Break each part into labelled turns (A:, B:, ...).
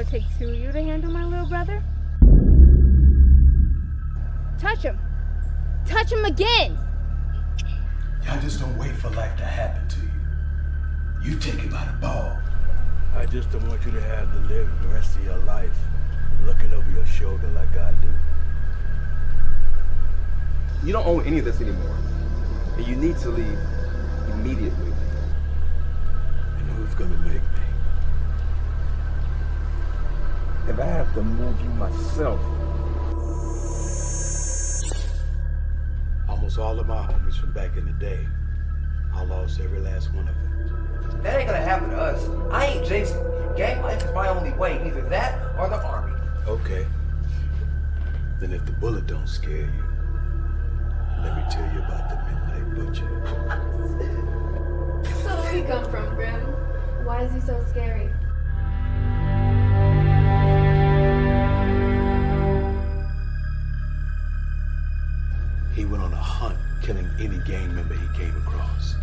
A: it'll take two of you to handle my little brother? Touch him. Touch him again.
B: Y'all just don't wait for life to happen to you. You take it by the ball.
C: I just don't want you to have to live the rest of your life looking over your shoulder like I do.
D: You don't own any of this anymore. And you need to leave immediately.
C: And who's gonna make me?
D: If I have to move you myself.
C: Almost all of my homies from back in the day, I lost every last one of them.
E: That ain't gonna happen to us. I ain't Jason. Gang life is my only way. Either that or the army.
C: Okay. Then if the bullet don't scare you, let me tell you about the Midnight Butcher.
F: So where you come from, Grim? Why is he so scary?
C: He went on a hunt, killing any gang member he came across.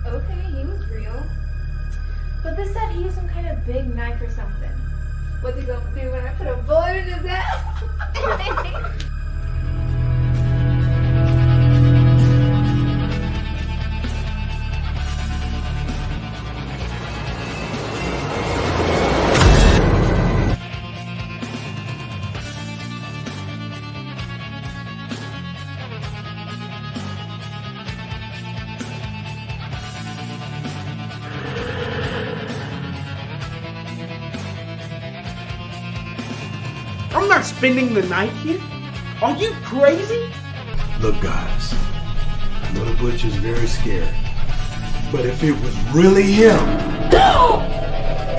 F: Okay, he was real. But this said he used some kind of big knife or something. What's he gonna do when I put a bullet in his ass?
G: I'm not spending the night here. Are you crazy?
C: Look, guys, I know the Butcher's very scary, but if it was really him...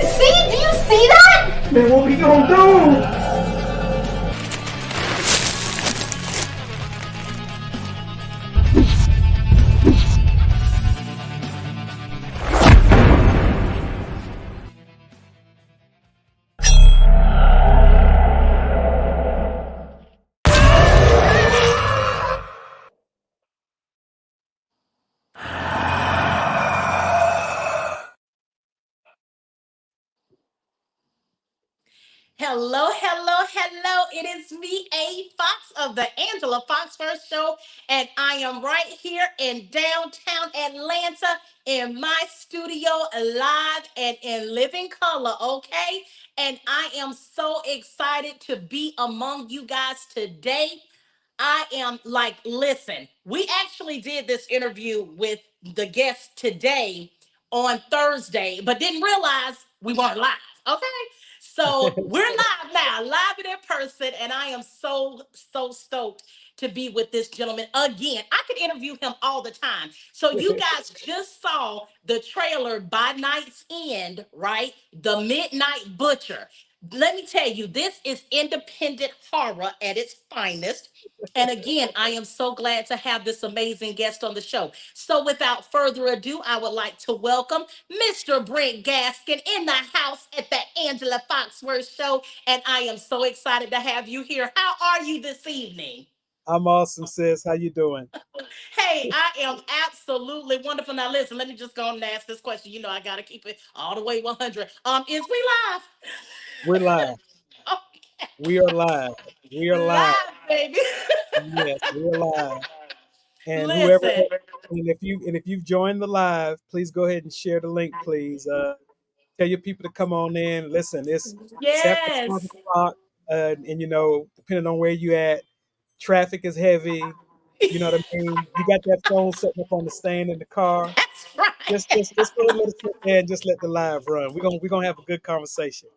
F: See? Do you see that?
G: Man, what we gonna do?
H: Hello, hello, hello. It is me, A. Fox of the Angela Foxworth Show, and I am right here in downtown Atlanta in my studio, live and in living color, okay? And I am so excited to be among you guys today. I am like, listen, we actually did this interview with the guest today on Thursday, but didn't realize we weren't live, okay? So we're live now, live and in person, and I am so stoked to be with this gentleman again. I could interview him all the time. So you guys just saw the trailer by Night's End, right? The Midnight Butcher. Let me tell you, this is independent horror at its finest. And again, I am so glad to have this amazing guest on the show. So without further ado, I would like to welcome Mr. Brent Gaskin in the house at the Angela Foxworth Show. And I am so excited to have you here. How are you this evening?
G: I'm awesome, sis. How you doing?
H: Hey, I am absolutely wonderful. Now listen, let me just go and ask this question. You know, I gotta keep it all the way 100. Is we live?
G: We're live.
H: Okay.
G: We are live. We are live.
H: Live, baby.
G: Yes, we're live. And
H: Listen.
G: if you've joined the live, please go ahead and share the link, please. Tell your people to come on in. Listen, it's after
H: Yes.
G: 12 o'clock, and you know, depending on where you at, traffic is heavy. You know what I mean? You got that phone sitting up on the stand in the car.
H: That's right.
G: Just go and let us sit there and just let the live run. We're gonna have a good conversation.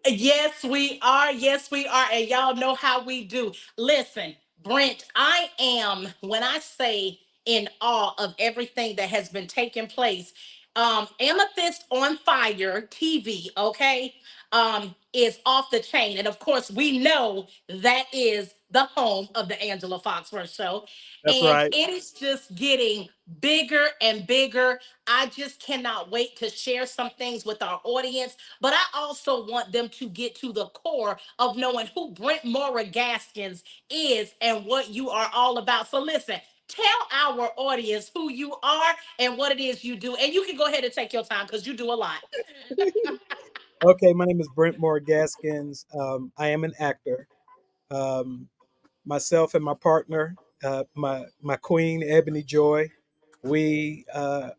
H: Yes, we are. Yes, we are. And y'all know how we do. Listen, Brent, I am, when I say in awe of everything that has been taking place, Amethyst on Fire TV, okay, is off the chain. And of course, we know that is the home of the Angela Foxworth Show.
G: That's
H: And
G: right.
H: it is just getting bigger and bigger. I just cannot wait to share some things with our audience, but I also want them to get to the core of knowing who Brent Mora Gaskins is and what you are all about. So listen, tell our audience who you are and what it is you do. And you can go ahead and take your time because you do a lot.
G: Okay, my name is Brent Gaskins. I am an actor. Um, Myself and my partner, my queen Ebony Joy, we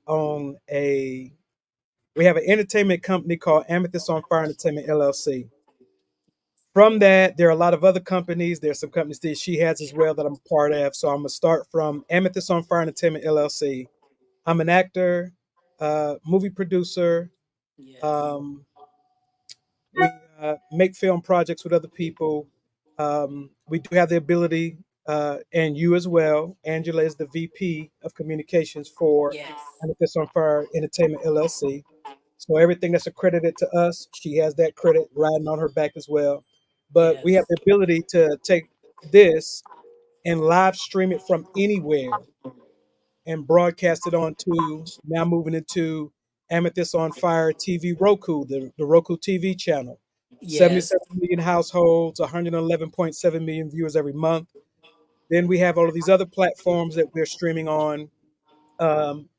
G: own a we have an entertainment company called Amethyst on Fire Entertainment LLC. From that, there are a lot of other companies. There's some companies that she has as well that I'm a part of. So I'm gonna start from Amethyst on Fire Entertainment LLC. I'm an actor, movie producer.
H: Yes.
G: Um, we make film projects with other people. We do have the ability, and you as well. Angela is the VP of communications for
H: Yes.
G: Amethyst on Fire Entertainment LLC. So everything that's accredited to us, she has that credit riding on her back as well. But we have
H: Yes.
G: the ability to take this and live stream it from anywhere and broadcast it on to now moving into Amethyst on Fire TV Roku, the Roku TV channel.
H: Yes.
G: 77 million households, 111.7 million viewers every month. Then we have all of these other platforms that we're streaming on. Um,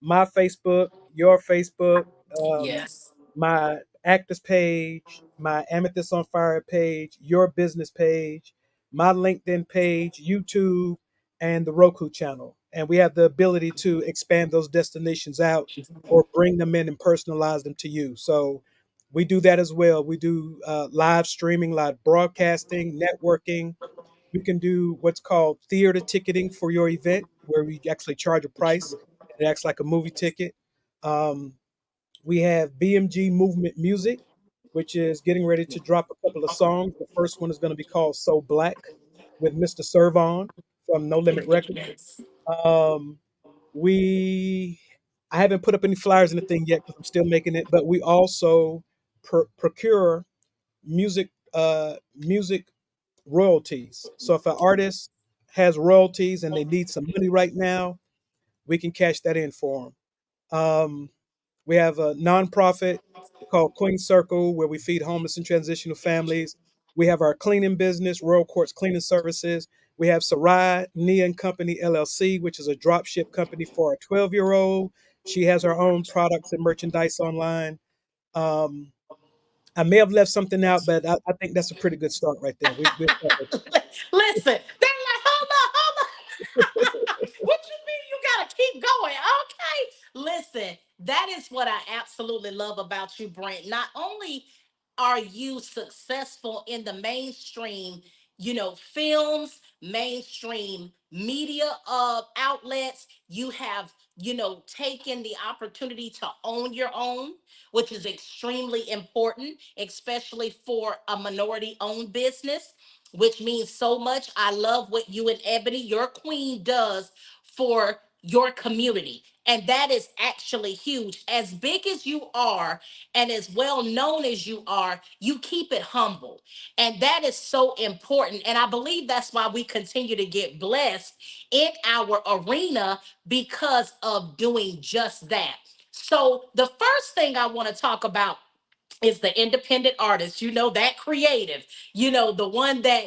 G: my Facebook, your Facebook, um,
H: Yes.
G: my actors page, my Amethyst on Fire page, your business page, my LinkedIn page, YouTube, and the Roku channel. And we have the ability to expand those destinations out or bring them in and personalize them to you. So we do that as well. We do live streaming, live broadcasting, networking. We can do what's called theater ticketing for your event, where we actually charge a price. It acts like a movie ticket. Um, we have BMG Movement Music, which is getting ready to drop a couple of songs. The first one is going to be called So Black with Mr. Servon from No Limit Records.
H: Yes.
G: Um, we I haven't put up any flyers or anything yet because I'm still making it, but we also procure music royalties. So if an artist has royalties and they need some money right now, we can cash that in for them. We have a nonprofit called Queen Circle where we feed homeless and transitional families. We have our cleaning business, Royal Quartz Cleaning Services. We have Sarai Nia and Company LLC, which is a drop ship company for a 12-year-old. She has her own products and merchandise online. Um, I may have left something out, but I think that's a pretty good start right there. We'll start right
H: Listen, they're like, hold on. What you mean you gotta keep going? Okay. Listen, that is what I absolutely love about you, Brent. Not only are you successful in the mainstream, films, mainstream media outlets, you have, taken the opportunity to own your own, which is extremely important, especially for a minority owned business, which means so much. I love what you and Ebony, your queen, does for your community. And that is actually huge. As big as you are and as well known as you are, you keep it humble. And that is so important. And I believe that's why we continue to get blessed in our arena because of doing just that. So, the first thing I want to talk about is the independent artist, that creative, the one that,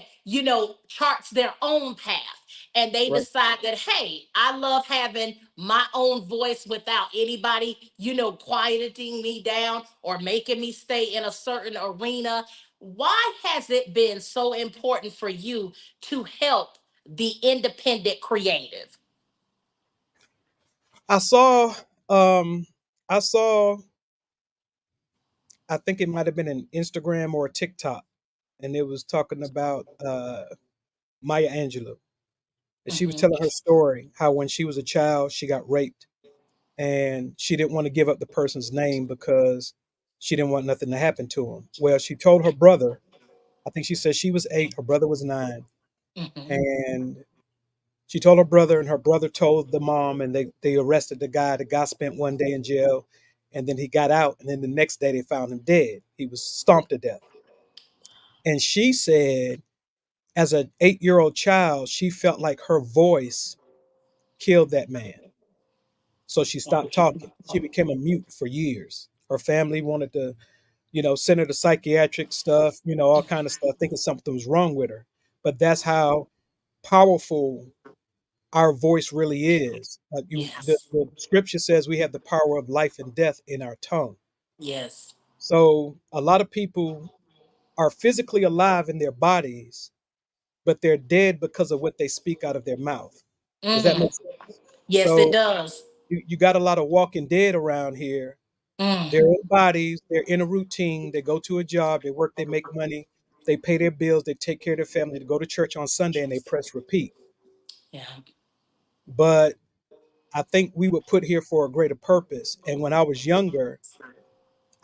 H: charts their own path. And they
G: there.
H: decide that, hey, I love having my own voice without anybody, quieting me down or making me stay in a certain arena. Why has it been so important for you to help the independent creative?
G: I saw um I saw I think it might have been an Instagram or a TikTok, and it was talking about Maya Angelou. And she was
H: Mhm.
G: telling her story how when she was a child she got raped and she didn't want to give up the person's name because she didn't want nothing to happen to him. Well, she told her brother, I think she said she was 8, her brother was 9,
H: Mhm.
G: and she told her brother, and her brother told the mom, and they arrested the guy. The guy spent one day in jail, and then he got out, and then the next day they found him dead. He was stomped to death. And she said, as an 8-year-old child, she felt like her voice killed that man. So she stopped talking. She became a mute for years. Her family wanted to, send her to psychiatric stuff, all kind of stuff, thinking something was wrong with her. But that's how powerful our voice really is.
H: Yes.
G: The scripture says we have the power of life and death in our tongue.
H: Yes.
G: So a lot of people are physically alive in their bodies, but they're dead because of what they speak out of their mouth. Does that make
H: Mm.
G: sense?
H: Yes, it
G: So
H: does.
G: you got a lot of walking dead around here.
H: Mm.
G: They're in bodies, they're in a routine, they go to a job, they work, they make money, they pay their bills, they take care of their family, they go to church on Sunday and they press repeat.
H: Yeah.
G: But I think we were put here for a greater purpose. And when I was younger,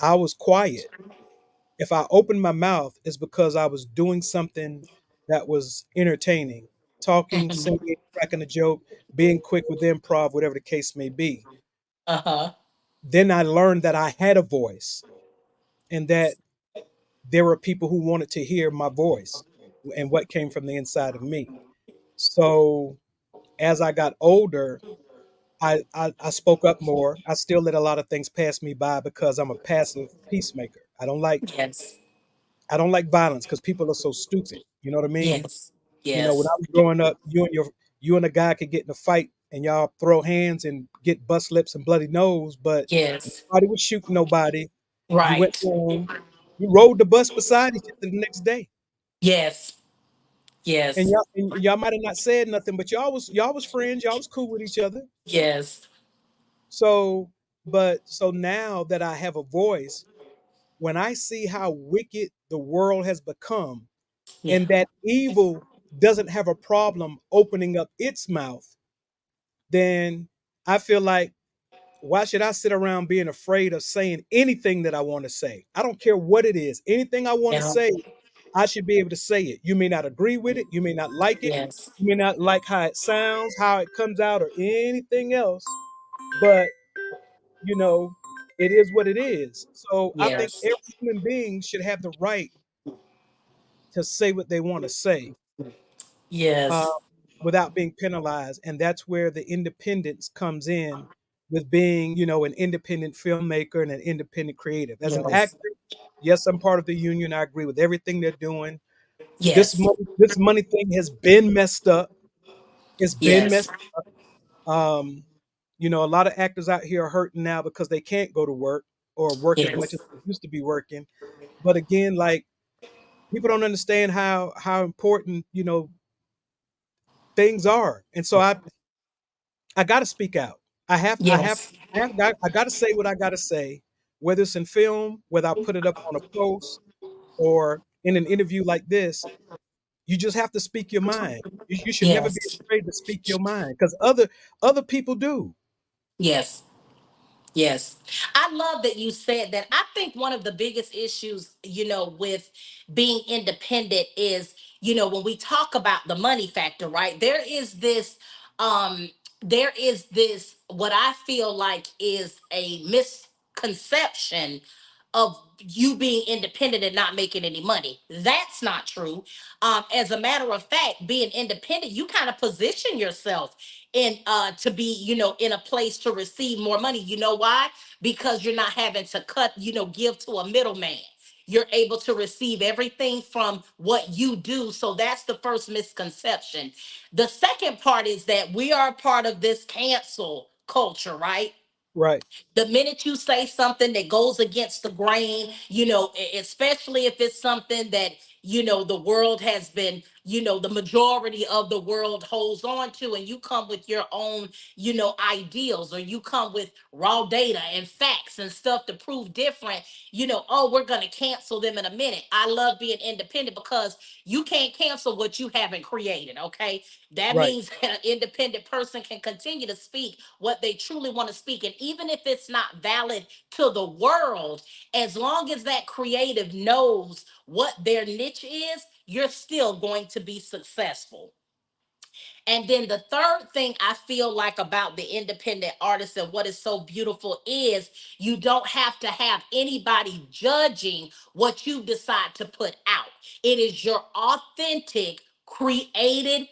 G: I was quiet. If I opened my mouth, it's because I was doing something that was entertaining, talking,
H: Mhm.
G: singing, cracking a joke, being quick with improv, whatever the case may be.
H: Uh-huh.
G: Then I learned that I had a voice and that there were people who wanted to hear my voice and what came from the inside of me. So as I got older, I spoke up more. I still let a lot of things pass me by because I'm a passive peacemaker.
H: Yes.
G: I don't like violence because people are so stupid. You know what I mean?
H: Yes.
G: You know, when
H: Yes.
G: I was growing up, you and a guy could get in a fight and y'all throw hands and get bust lips and bloody nose, but
H: Yes.
G: nobody was shooting nobody. You went
H: Right.
G: home, you rode the bus beside each other the next day.
H: Yes.
G: And
H: Yes.
G: y'all might have not said nothing, but y'all was friends, y'all was cool with each other.
H: Yes.
G: So, so now that I have a voice, when I see how wicked the world has become
H: Yeah.
G: and that evil doesn't have a problem opening up its mouth, then I feel like why should I sit around being afraid of saying anything that I want to say? I don't care what it is. Anything I want to
H: Yeah.
G: say, I should be able to say it. You may not agree with it, you may not like it,
H: Yes.
G: you may not like how it sounds, how it comes out, or anything else, but you know, it is what it is. So I think
H: Yes.
G: every human being should have the right to say what they want to say, uh,
H: Yes.
G: without being penalized. And that's where the independence comes in with being, an independent filmmaker and an independent creative. As an
H: Yes.
G: actor, yes, I'm part of the union. I agree with everything they're doing.
H: Yes.
G: This money thing has been messed up. It's been
H: Yes.
G: messed um, a lot of actors out here are hurting now because they can't go to work or work as much as
H: Yes.
G: they used to be working. But again, like people don't understand how important, things are. And so I got to speak out.
H: Yes.
G: I got to say what I got to say, whether it's in film, whether I put it up on a post or in an interview like this. You just have to speak your mind. You should never be
H: Yes.
G: afraid to speak your mind because other people do.
H: Yes. Yes. I love that you said that. I think one of the biggest issues, with being independent is, when we talk about the money factor, right? Um there is this what I feel like is a misconception of you being independent and not making any money. That's not true. As a matter of fact, being independent, you kind of position yourself in to be, in a place to receive more money. You know why? Because you're not having to give to a middleman. You're able to receive everything from what you do. So that's the first misconception. The second part is that we are part of this cancel culture, right?
G: Right,
H: The minute you say something that goes against the grain, especially if it's something that, the world has been, the majority of the world holds on to, and you come with your own, ideals, or you come with raw data and facts and stuff to prove different, oh, we're going to cancel them in a minute. I love being independent because you can't cancel what you haven't created, okay? That
G: right,
H: means an independent person can continue to speak what they truly want to speak. And even if it's not valid to the world, as long as that creative knows what their niche is, you're still going to be successful. And then the third thing I feel like about the independent artist and what is so beautiful is you don't have to have anybody judging what you decide to put out. It is your authentic, created,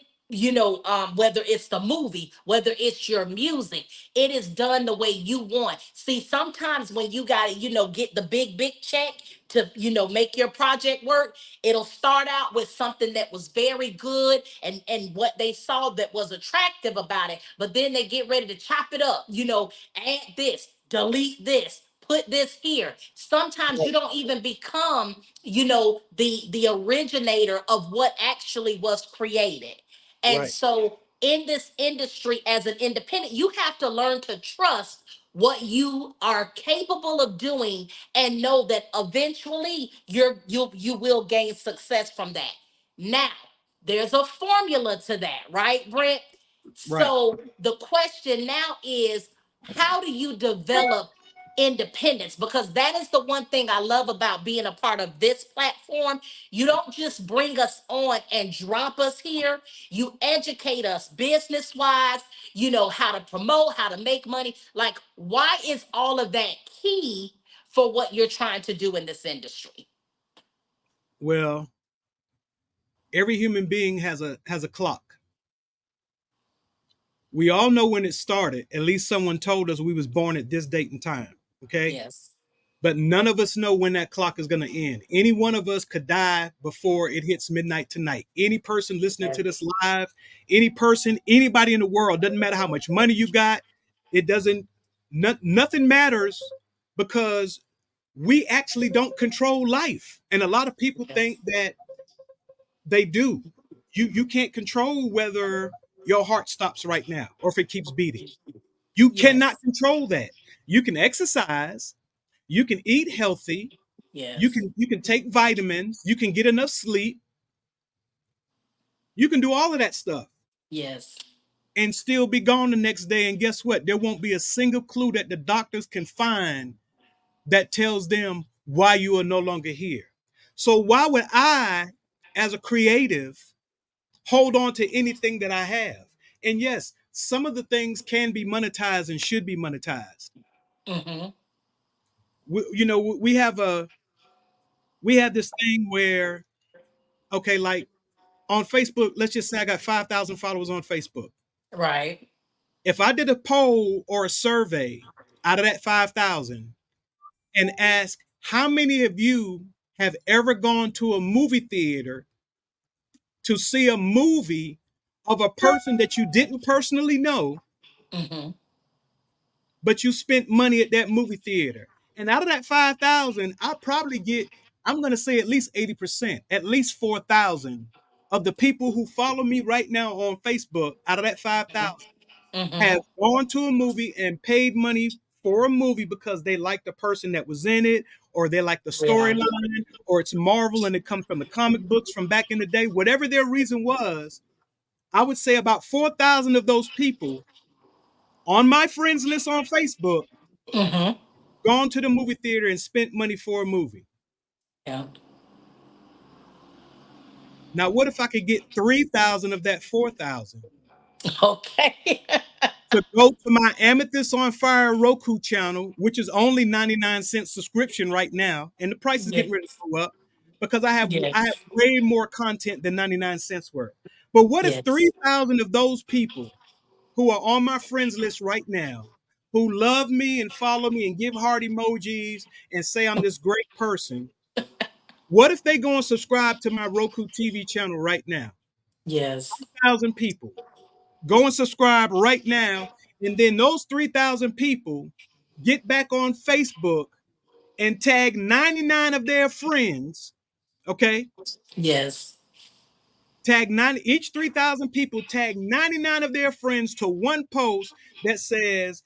H: whether it's the movie, whether it's your music, it is done the way you want. See, sometimes when you got to, get the big check to, make your project work, it'll start out with something that was very good and what they saw that was attractive about it, but then they get ready to chop it up, add this, delete this, put this here. Sometimes you don't even become, the originator of what actually was created. And
G: Right.
H: so in this industry as an independent, you have to learn to trust what you are capable of doing and know that eventually you will gain success from that. Now, there's a formula to that, right, Brent?
G: Right.
H: So the question now is, how do you develop independence? Because that is the one thing I love about being a part of this platform. You don't just bring us on and drop us here. You educate us business wise, how to promote, how to make money. Like, why is all of that key for what you're trying to do in this industry?
G: Well, every human being has a clock. We all know when it started. At least someone told us we was born at this date and time. Okay.
H: Yes.
G: But none of us know when that clock is going to end. Any one of us could die before it hits midnight tonight. Any person listening to this live, any person, anybody in the world, doesn't matter how much money you got. It doesn't, nothing matters, because we actually don't control life. And a lot of people
H: Yes.
G: think that they do. You can't control whether your heart stops right now or if it keeps beating. You cannot
H: Yes.
G: control that. You can exercise, you can eat healthy, you
H: Yes.
G: can you can take vitamins, you can get enough sleep, you can do all of that stuff
H: Yes.
G: and still be gone the next day. And guess what? There won't be a single clue that the doctors can find that tells them why you are no longer here. So why would I, as a creative, hold on to anything that I have? And yes, some of the things can be monetized and should be monetized.
H: Mm-hmm.
G: We have this thing where, okay, like on Facebook, let's just say I got 5,000 followers on Facebook.
H: Right.
G: If I did a poll or a survey out of that 5,000 and ask how many of you have ever gone to a movie theater to see a movie of a person that you didn't personally know,
H: Mm-hmm.
G: but you spent money at that movie theater. And out of that 5,000, I probably get, I'm going to say at least 80%, at least 4,000 of the people who follow me right now on Facebook out of that 5,000
H: Mm-hmm.
G: have gone to a movie and paid money for a movie because they like the person that was in it, or they like the
H: Yeah.
G: storyline, or it's Marvel and it comes from the comic books from back in the day. Whatever their reason was, I would say about 4,000 of those people on my friends list on Facebook
H: Mm-hmm.
G: gone to the movie theater and spent money for a movie.
H: Yeah.
G: Now, what if I could get 3,000 of that 4,000
H: Okay.
G: to go to my Amethyst on Fire Roku channel, which is only 99 cents subscription right now, and the price is getting
H: Yes.
G: ready to go up because I have
H: Yes.
G: way more content than 99 cents worth. But what if
H: Yes.
G: 3,000 of those people who are on my friends list right now, who love me and follow me and give heart emojis and say I'm this great person, what if they go and subscribe to my Roku TV channel right now?
H: Yes.
G: 1,000 people. Go and subscribe right now. And then those 3,000 people get back on Facebook and tag 99 of their friends. Okay.
H: Yes.
G: Tag 90, each 3,000 people tag 99 of their friends to one post that says,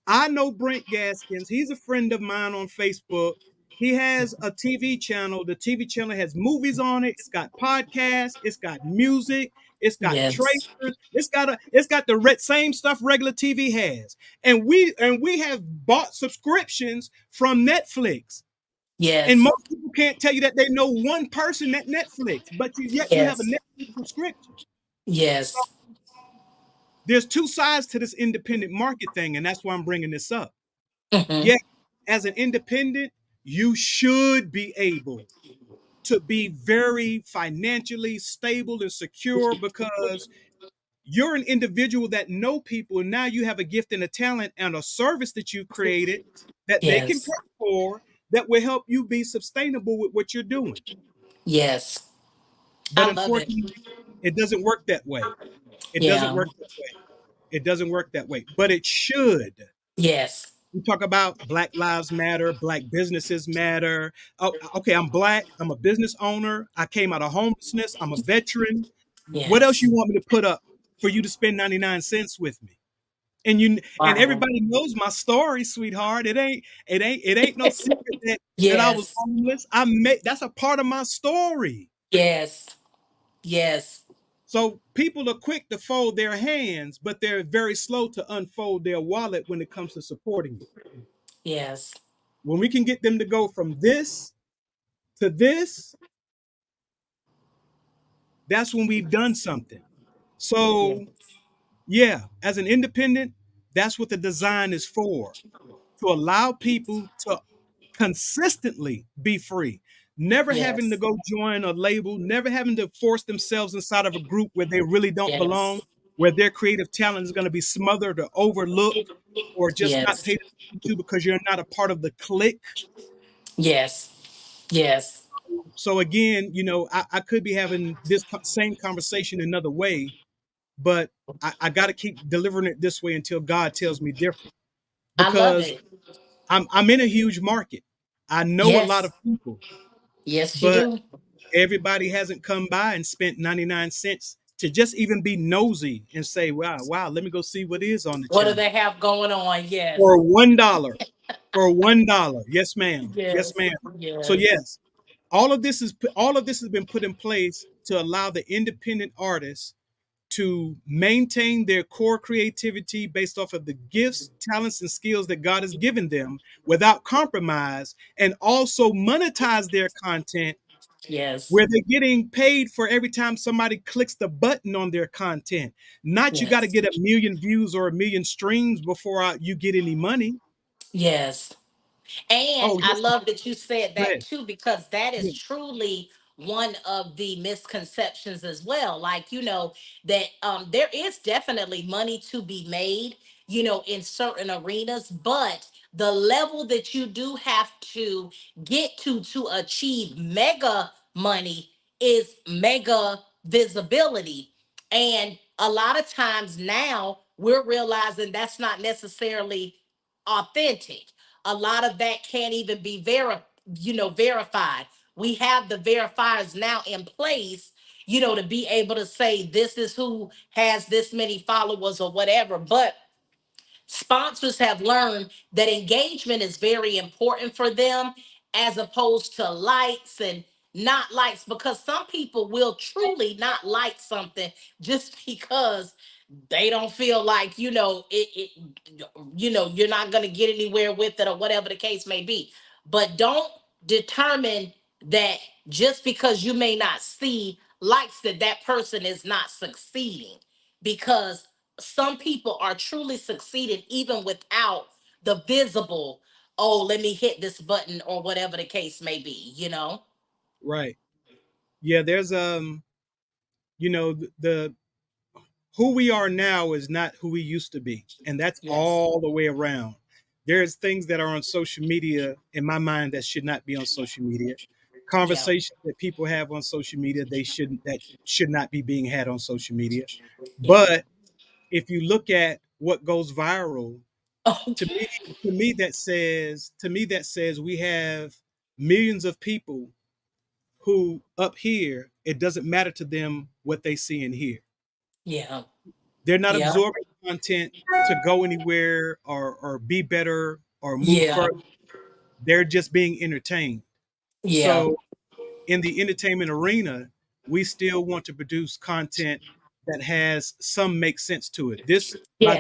G: I know Brent Gaskins. He's a friend of mine on Facebook. He has a TV channel. The TV channel has movies on it. It's got podcasts. It's got music. It's got
H: Yes.
G: trailers. It's got the same stuff regular TV has. And we have bought subscriptions from Netflix. And
H: Yes.
G: most people can't tell you that they know one person at Netflix, but yet you have a
H: Yes.
G: Netflix subscription. So
H: Yes.
G: there's two sides to this independent market thing, and that's why I'm bringing this up.
H: Mm-hmm.
G: Yeah, as an independent, you should be able to be very financially stable and secure because you're an individual that know people, and now you have a gift and a talent and a service that you created that they can
H: Yes.
G: pay for that will help you be sustainable with what you're doing.
H: Yes.
G: But
H: I love it.
G: unfortunately, it doesn't work that way. It doesn't
H: Yeah.
G: work that way. It doesn't work that way. But it should.
H: Yes.
G: We talk about Black Lives Matter, Black businesses matter. Oh, okay, I'm Black. I'm a business owner. I came out of homelessness. I'm a veteran. What else you
H: Yes.
G: want me to put up for you to spend 99 cents with me? And
H: Wow.
G: everybody knows my story, sweetheart. It ain't no secret that I was
H: Yes.
G: homeless. That's a part of my story.
H: Yes. Yes.
G: So people are quick to fold their hands, but they're very slow to unfold their wallet when it comes to supporting you.
H: Yes.
G: When we can get them to go from this to this, that's when we've done something.
H: Yeah.
G: So, yeah, as an independent, that's what the design is for, to allow people to consistently be free, never having to
H: Yes.
G: go join a label, never having to force themselves inside of a group where they really don't belong,
H: Yes.
G: where their creative talent is going to be smothered or overlooked or just not
H: Yes.
G: paid attention to because you're not a part of the clique.
H: Yes. Yes.
G: So again, I could be having this same conversation another way, but I got to keep delivering it this way until God tells me different.
H: I love
G: Because
H: it.
G: I'm in a huge market. I know a lot
H: Yes.
G: of people,
H: Yes, you
G: but
H: do.
G: everybody hasn't come by and spent 99 cents to just even be nosy and say, wow, let me go see what is on the
H: What do
G: channel.
H: they have going on? Yes.
G: For $1. For $1. Yes, ma'am. Yes,
H: Yes.
G: ma'am. So
H: Yes.
G: yes, all of this has been put in place to allow the independent artists to maintain their core creativity based off of the gifts, talents, and skills that God has given them without compromise, and also monetize their content
H: Yes.
G: where they're getting paid for every time somebody clicks the button on their content. Not you got to
H: Yes.
G: get a million views or a million streams before you get any money.
H: Yes. And
G: Oh,
H: I
G: yes,
H: love that you said that
G: ma'am.
H: too, because that
G: Yeah,
H: is truly one of the misconceptions as well. Like, that there is definitely money to be made, in certain arenas, but the level that you do have to get to achieve mega money is mega visibility. And a lot of times now we're realizing that's not necessarily authentic. A lot of that can't even be verified. We have the verifiers now in place, to be able to say this is who has this many followers or whatever. But sponsors have learned that engagement is very important for them, as opposed to likes and not likes, because some people will truly not like something just because they don't feel like, you're not going to get anywhere with it or whatever the case may be. But don't determine that just because you may not see likes, that person is not succeeding, because some people are truly succeeding even without the visible, oh, let me hit this button or whatever the case may be.
G: right. Yeah, there's the who we are now is not who we used to be. And that's
H: Yes.
G: all the way around. There's things that are on social media in my mind that should not be on social media.
H: Yeah.
G: Conversations that people have on social media, that should not be being had on social media.
H: Yeah.
G: But if you look at what goes viral,
H: Oh,
G: to me, to me that says we have millions of people who up here, it doesn't matter to them what they see and hear.
H: yeah.
G: They're not
H: Yeah.
G: absorbing content to go anywhere or be better or move
H: Yeah.
G: further. They're just being entertained.
H: Yeah.
G: So in the entertainment arena, we still want to produce content that has some make sense to it. This
H: Yes.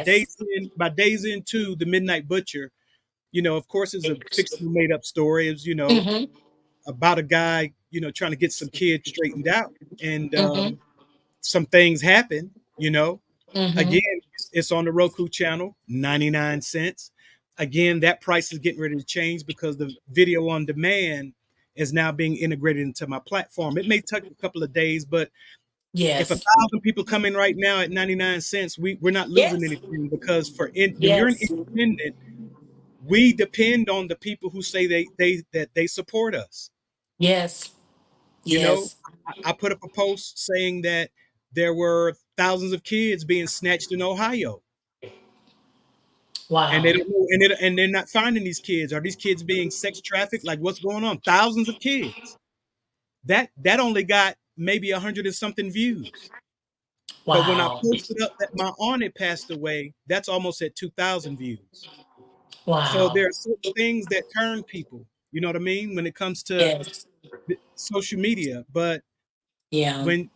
G: by days into the Midnight Butcher, of course, is a fictional made up story. It's
H: Mm-hmm.
G: about a guy trying to get some kids straightened out, and
H: Mm-hmm.
G: some things happen.
H: Mm-hmm.
G: Again, it's on the Roku channel, 99 cents. Again, that price is getting ready to change because the video on demand is now being integrated into my platform. It may take a couple of days, but if a
H: Yes.
G: thousand people come in right now at 99 cents, we're not losing
H: Yes.
G: anything because when you're an
H: Yes.
G: independent, we depend on the people who say they support us.
H: Yes.
G: You know,
H: Yes.
G: I put up a post saying that there were thousands of kids being snatched in Ohio. and they
H: Wow.
G: don't know, and they're not finding these kids. Are these kids being sex trafficked? Like, what's going on? Thousands of kids. That only got maybe 100 and something views. But when I
H: Wow.
G: posted up that my aunt had passed away, that's almost at 2,000 views. So
H: Wow.
G: there are certain things that turn people. You know what I mean? When it comes to
H: Yes.
G: social media, but
H: Yeah.
G: when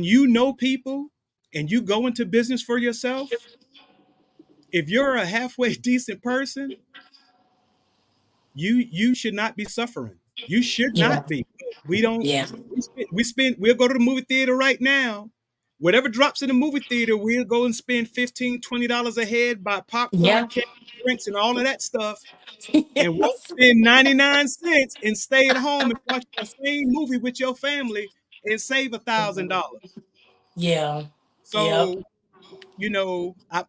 G: you know people and you go into business for yourself, if you're a halfway decent person, you should not be suffering. You should
H: Yeah.
G: not be. We don't.
H: Yeah.
G: We'll go to the movie theater right now. Whatever drops in the movie theater, we'll go and spend $15-$20 a head, buy popcorn,
H: Yeah.
G: cake, drinks, and all of that stuff, and won't
H: Yes.
G: spend 99 cents and stay at home and watch the same movie with your family and save $1,000.
H: Yeah. Yep.
G: So,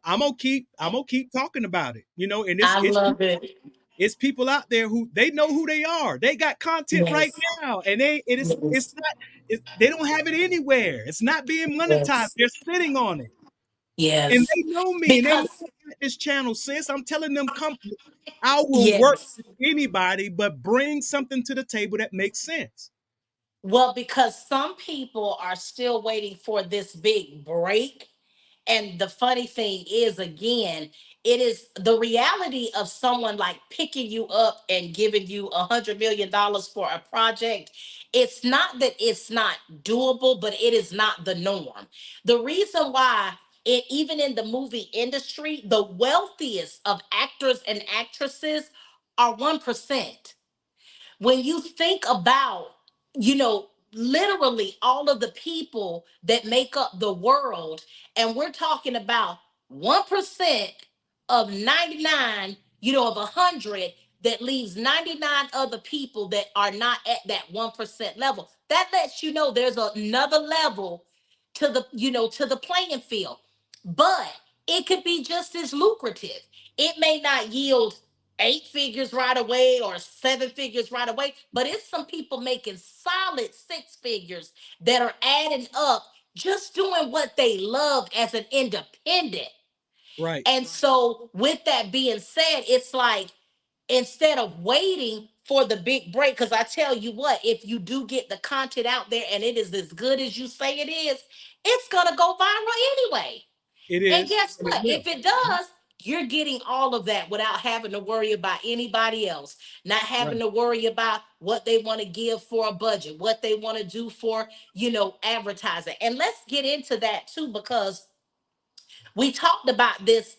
G: I'm gonna keep talking about it. And
H: I love it.
G: it's people out there who they know who they are. They got content right
H: Yes.
G: now, and it's
H: Yes.
G: not they don't have it anywhere. It's not being monetized.
H: Yes.
G: They're sitting on it, and
H: Yes.
G: they know me, and they know
H: Because
G: I got this channel, sis. I'm telling them, come. I will work
H: yes.
G: with anybody, but bring something to the table that makes sense.
H: Well, because some people are still waiting for this big break. And the funny thing is, again, it is the reality of someone like picking you up and giving you $100 million for a project. It's not that it's not doable, but it is not the norm. The reason why even in the movie industry, the wealthiest of actors and actresses are 1%. When you think about, literally all of the people that make up the world, and we're talking about 1% of 99, of 100, that leaves 99 other people that are not at that 1% level. That lets you know there's another level to the playing field. But it could be just as lucrative. It may not yield 8 figures right away or 7 figures right away, but it's some people making solid 6 figures that are adding up just doing what they love as an independent.
G: Right.
H: And so, with that being said, it's like instead of waiting for the big break, because I tell you what, if you do get the content out there and it is as good as you say it is, it's going to go viral anyway.
G: It
H: And
G: is,
H: guess
G: and it
H: what?
G: will.
H: If it does, you're getting all of that without having to worry about anybody else, not having
G: Right.
H: to worry about what they want to give for a budget, what they want to do for, advertising. And let's get into that too, because we talked about this,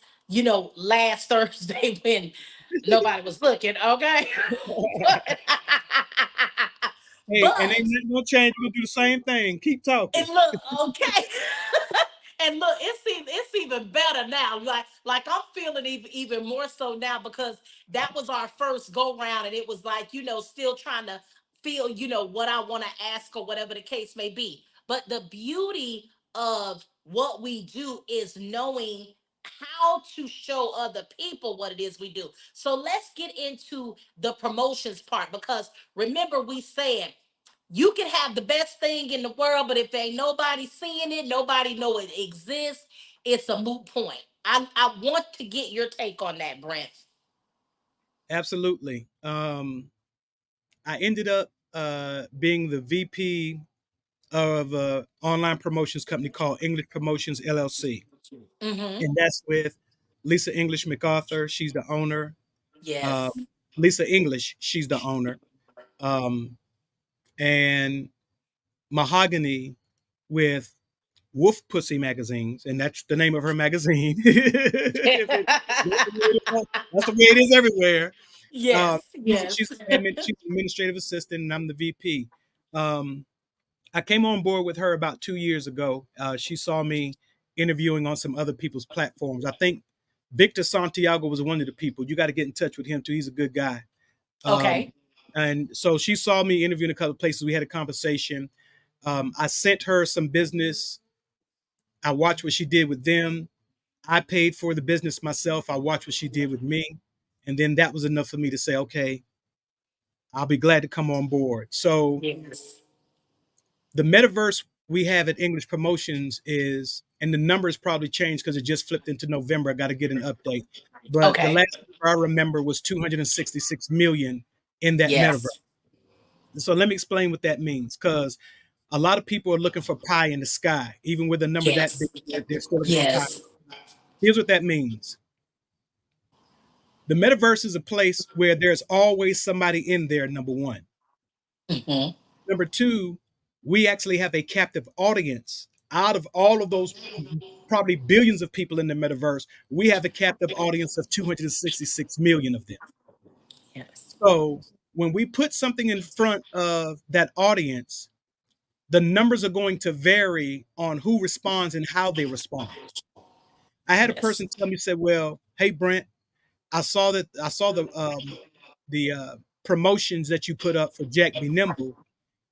H: last Thursday when nobody was looking, okay? but,
G: Hey, and ain't
H: but
G: nothing gonna change. We're gonna do the same thing. Keep talking.
H: and look, okay. And look, it's even better now. Like I'm feeling even more so now because that was our first go round, and it was like still trying to feel what I want to ask or whatever the case may be. But the beauty of what we do is knowing how to show other people what it is we do. So let's get into the promotions part because remember we said you can have the best thing in the world, but if ain't nobody seeing it, nobody know it exists, it's a moot point. I want to get your take on that, Brent.
G: Absolutely. I ended up being the VP of a online promotions company called English Promotions LLC,
H: Mm-hmm.
G: and that's with Lisa English MacArthur. She's the owner. Uh,
H: Yes.
G: Lisa English, she's the owner, um, and Mahogany with Wolf Pussy magazines, and that's the name of her magazine. That's the way it is everywhere.
H: yes.
G: She's
H: Yes.
G: she's an administrative assistant, and I'm the VP. Um, I came on board with her about 2 years ago. She saw me interviewing on some other people's platforms. I think Victor Santiago was one of the people. You got to get in touch with him too. He's a good guy. Um,
H: Okay.
G: and so she saw me interviewing a couple of places. We had a conversation. I sent her some business. I watched what she did with them. I paid for the business myself. I watched what she did with me. And then that was enough for me to say, okay, I'll be glad to come on board. So
H: Yes.
G: the metaverse we have at English Promotions is, and the numbers probably changed because it just flipped into November. I got to get an update. But the
H: Okay.
G: last number I remember was 266 million in that metaverse.
H: Yes.
G: So let me explain what that means, because a lot of people are looking for pie in the sky. Even with a number that big,
H: Yes.
G: they're still looking for pie.
H: Yes.
G: Here's what that means. The metaverse is a place where there's always somebody in there, number one.
H: Hmm.
G: Number two, we actually have a captive audience. Out of all of those probably billions of people in the metaverse, we have a captive audience of 266 million of them.
H: Yes.
G: So when we put something in front of that audience, the numbers are going to vary on who responds and how they respond. I had a
H: Yes.
G: person tell me, said, "Well, hey Brent, I saw the promotions that you put up for Jack Be Nimble,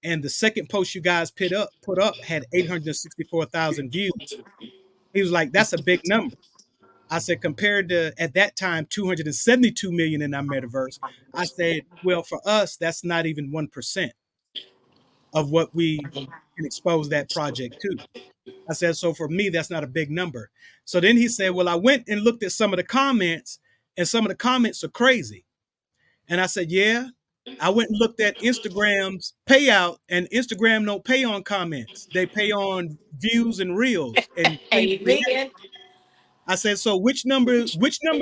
G: and the second post you guys put up had 864,000 views." He was like, "That's a big number." I said, compared to at that time 272 million in our metaverse. I said, well, for us, that's not even 1% of what we can expose that project to. I said, so for me, that's not a big number. So then he said, well, I went and looked at some of the comments, and some of the comments are crazy. And I said, yeah. I went and looked at Instagram's payout, and Instagram don't pay on comments. They pay on views and reels and pay react.
H: Amen.
G: I said, so which number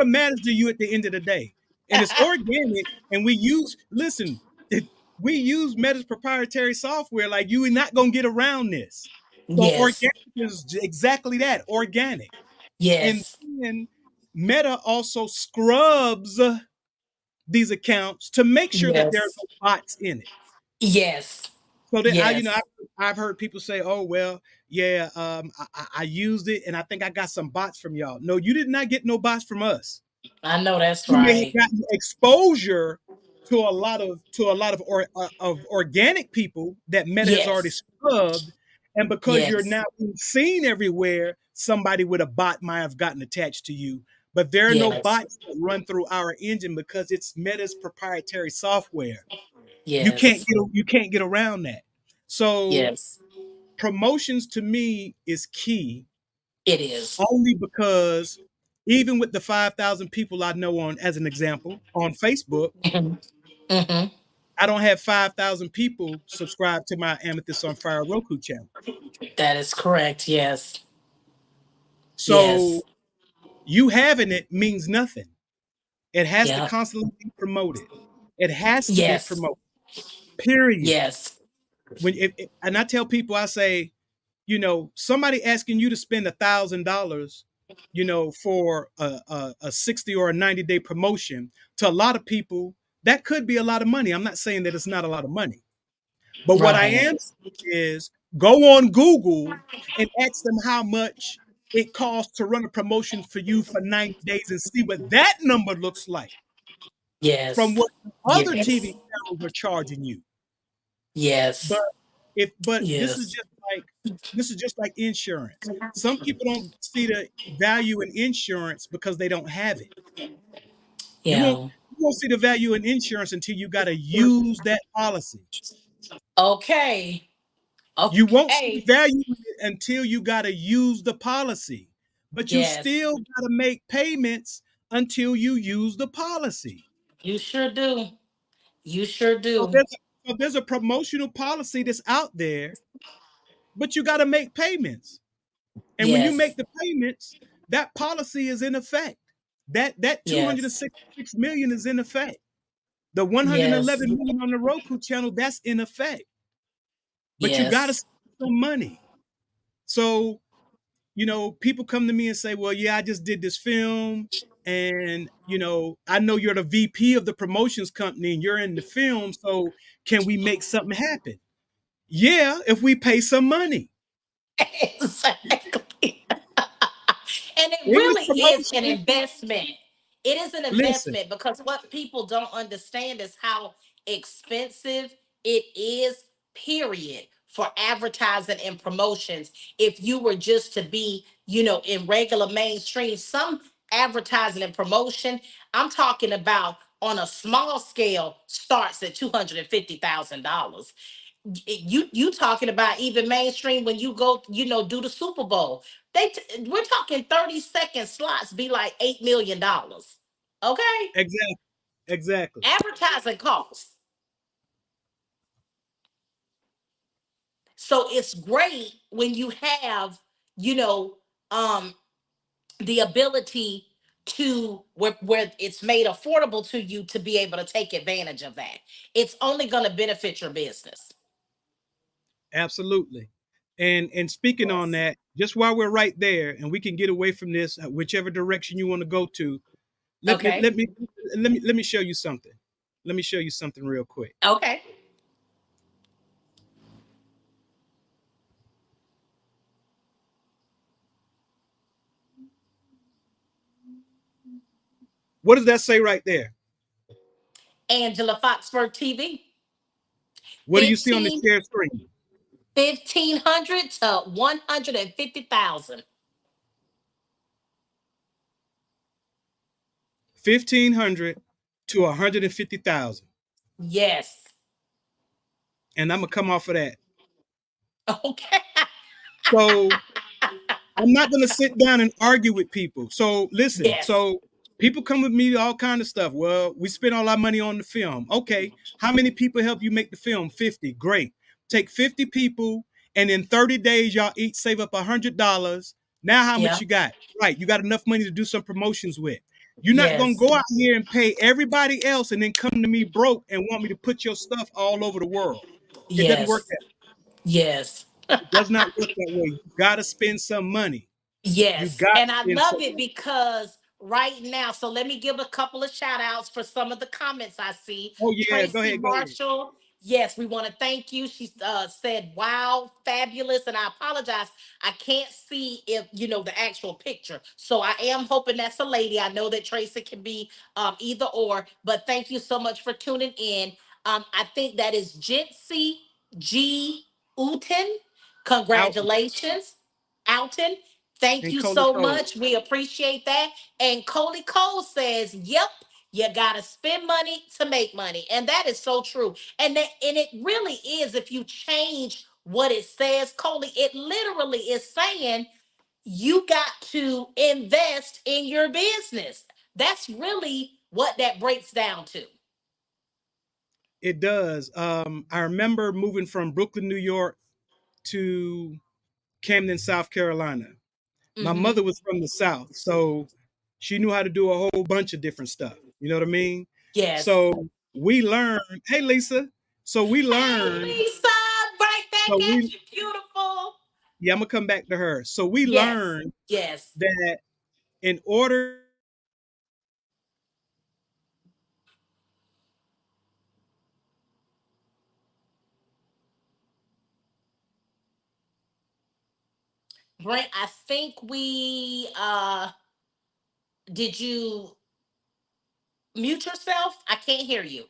G: matters to you at the end of the day? And it's organic, and we use Meta's proprietary software. Like, you are not gonna get around this. So
H: Yes.
G: organic is exactly that, organic. And
H: Yes.
G: then Meta also scrubs these accounts to make sure that there are
H: Yes.
G: no bots in it.
H: Yes.
G: So that
H: Yes.
G: I've heard people say, "Oh well, yeah, I used it, and I think I got some bots from y'all." No, you did not get no bots from us.
H: I know that's
G: You may have
H: right.
G: gotten exposure to a lot of organic people that Meta has already
H: Yes.
G: scrubbed, and because you're
H: Yes.
G: now being seen everywhere, somebody with a bot might have gotten attached to you. But there are no
H: Yes.
G: bots that run through our engine because it's Meta's proprietary software.
H: Yes.
G: You can't get around that. So
H: Yes.
G: promotions to me is key,
H: It is.
G: only because even with the 5,000 people I know on, as an example, on Facebook,
H: Hmm. Hmm.
G: I don't have 5,000 people subscribed to my Amethyst on Fire Roku channel.
H: That is correct. Yes.
G: So
H: Yes.
G: you having it means nothing. It has to
H: Yeah.
G: constantly be promoted. It has to be
H: Yes.
G: promoted. Period.
H: Yes.
G: And I tell people, I say, somebody asking you to spend $1,000, for a 60 or a 90-day promotion, to a lot of people, that could be a lot of money. I'm not saying that it's not a lot of money. But what I
H: Right.
G: am saying is, go on Google and ask them how much it costs to run a promotion for you for 90 days and see what that number looks like from
H: Yes.
G: what other TV
H: Yes.
G: channels are charging you. But
H: Yes.
G: but
H: Yes.
G: this is just like insurance. Some people don't see the value in insurance because they don't have it. You won't
H: Yeah.
G: you won't see the value in insurance until you got to use that policy.
H: Okay.
G: You won't see the
H: Okay.
G: value in it until you got to use the policy. But you
H: Yes.
G: still got to make payments until you use the policy.
H: You sure do. You sure
G: So
H: do.
G: there's a promotional policy that's out there, but you got to make payments. And when you make
H: Yes.
G: the payments, that policy is in effect. That
H: Yes.
G: 266 million is in effect. The
H: Yes.
G: 111 million on the Roku channel, that's in effect. But you got to
H: Yes.
G: spend some money. So, people come to me and say, well, yeah, I just did this film. And, I know you're the VP of the promotions company and you're in the film. So can we make something happen? Yeah, if we pay some money.
H: Exactly. And it
G: English
H: really is an
G: promotion.
H: investment. It is an
G: Listen,
H: investment because what people don't understand is how expensive it is, period, for advertising and promotions. If you were just to be, in regular mainstream, some advertising and promotion, I'm talking about on a small scale, starts at $250,000. You talking about even mainstream when you go, do the Super Bowl. We're talking 30-second slots be like $8 million. Okay,
G: Exactly. Exactly.
H: advertising costs. So it's great when you have, you know, um, the ability to where it's made affordable to you to be able to take advantage of that. It's only going to benefit your business.
G: Absolutely. And speaking on
H: Yes.
G: that, just while we're right there, and we can get away from this, whichever direction you want to go to, let me
H: Okay.
G: let me let me show you something. Let me show you something real quick.
H: Okay.
G: What does that say right there?
H: Angela Foxworth TV.
G: What do you see on the
H: 15
G: share screen?
H: 1,500 to 150,000.
G: 1,500 to 150,000.
H: Yes.
G: And I'm gonna come off of that.
H: Okay.
G: So I'm not gonna sit down and argue with people. So listen,
H: Yes.
G: so people come with me all kind of stuff. Well, we spent all our money on the film. Okay, how many people help you make the film? 50. Great. Take 50 people, and in 30 days, y'all each save up $100. Now, how much
H: Yeah.
G: you got? Right, you got enough money to do some promotions with. You're not gonna
H: Yes.
G: go out here and pay everybody else and then come to me broke and want me to put your stuff all over the world. It doesn't work
H: Yes.
G: that.
H: Yes.
G: It does not work that way. You gotta spend some money. You
H: Yes.
G: got
H: And
G: to
H: I
G: spend some
H: love it
G: money.
H: because right now, so let me give a couple of shout outs for some of the comments I see.
G: Oh yeah, go
H: Tracy
G: ahead, go ahead.
H: Marshall. Yes, we want to thank you. She said, wow, fabulous. And I apologize. I can't see if, the actual picture. So I am hoping that's a lady. I know that Tracy can be either or, but thank you so much for tuning in. I think that is Jitsi G. Uten.
G: Out
H: Congratulations, Alton. Thank
G: and
H: you
G: Coley
H: so
G: Cole.
H: much. We appreciate that. And Coley Cole says, "Yep, you gotta spend money to make money," and that is so true. And it really is. If you change what it says, Coley, it literally is saying you got to invest in your business. That's really what that breaks down to.
G: It does. I remember moving from Brooklyn, New York to Camden, South Carolina. My
H: Mm-hmm.
G: mother was from the South, so she knew how to do a whole bunch of different stuff. You know what I mean?
H: Yes.
G: So we learned, hey Lisa. So we
H: Hey,
G: learned,
H: Lisa, right back
G: so
H: at
G: we
H: you, beautiful.
G: yeah, I'm gonna come back to her. So we
H: Yes.
G: learned
H: Yes.
G: that in order
H: Brent, I think we did you mute yourself? I can't hear you.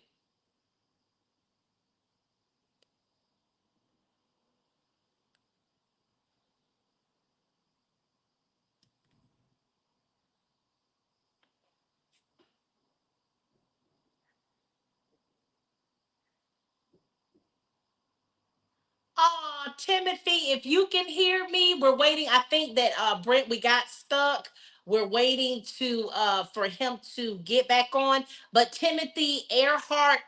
H: Timothy, if you can hear me, we're waiting. I think that Brent, we got stuck. We're waiting to for him to get back on. But Timothy Earhart,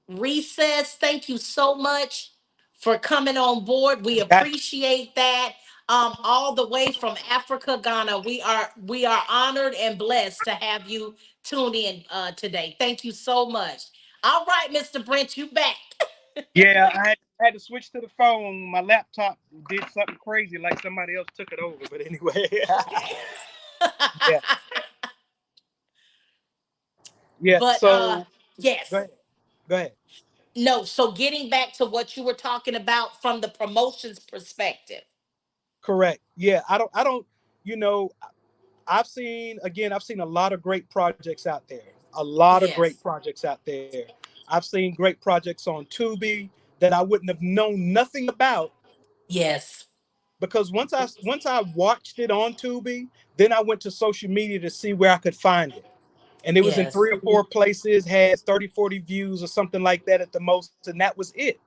H: Recess, thank you so much for coming on board. We
G: got
H: appreciate that. All the way from Africa, Ghana. We are honored and blessed to have you tune in today. Thank you so much. All right, Mr. Brent, you back.
G: yeah, I had to switch to the phone. My laptop did something crazy, like somebody else took it over. But anyway, yeah, yeah.
H: But
G: So go
H: yes.
G: ahead, go ahead.
H: No, so getting back to what you were talking about from the promotions perspective.
G: Correct. Yeah, I don't. You know, I've seen a lot of great projects out there. A lot of great
H: Yes.
G: projects out there. I've seen great projects on Tubi that I wouldn't have known nothing about
H: Yes.
G: because once I watched it on Tubi, then I went to social media to see where I could find it. And it was in
H: Yes.
G: 3 or 4 places, had 30, 40 views or something like that at the most, and that was it.